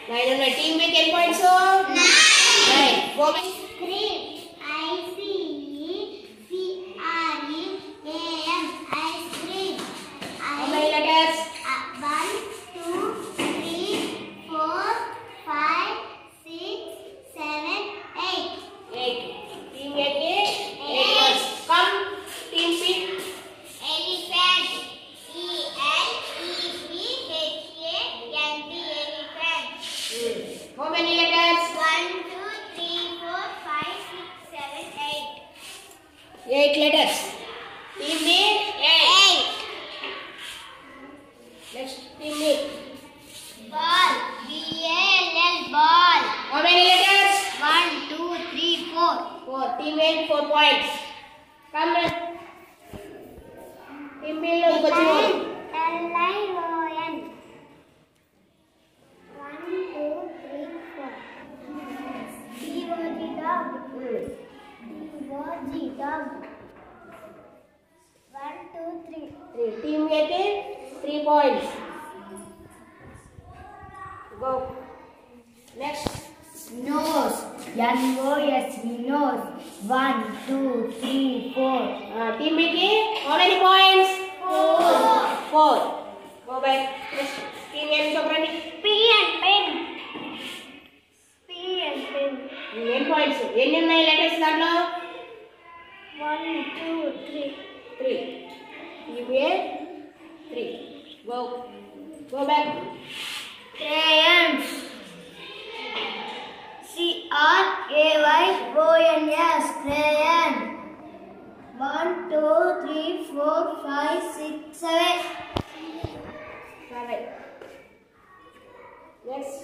9 ఉన్నాయి. టీమ్ మీకు ఎన్ని points? 9. Go back. How many letters? 1, 2, 3, 4, 5, 6, 7, 8. 8 letters. Team B? 8. Next, team B. Ball. B-A-L-L. Ball. How many letters? 1, 2, 3, 4. 4. Team A 4 points. Come on. Team B lo continue. L-I-O-N. 1, 2, 3, 4. D-O-G dog. D-O-G dog. 1, 2, 3. 3. Team A ke 3 points. Go. Next. Nose. N-O-S-E. Nose. 1, 2, 3, 4. Team B ke how many points? 4. Go back. Next. Team A చూడండి. P and pen. P and pen. ఎన్ని points? ఎన్ని ఉన్నాయి letters దాంట్లో? 1, 2, 3. 3. Team A 3. Go. Go back. Crayons. C-R-A-Y-O-N-S. Crayon. 1, 2, 3, 4, 5, 6, 7. Correct. Next.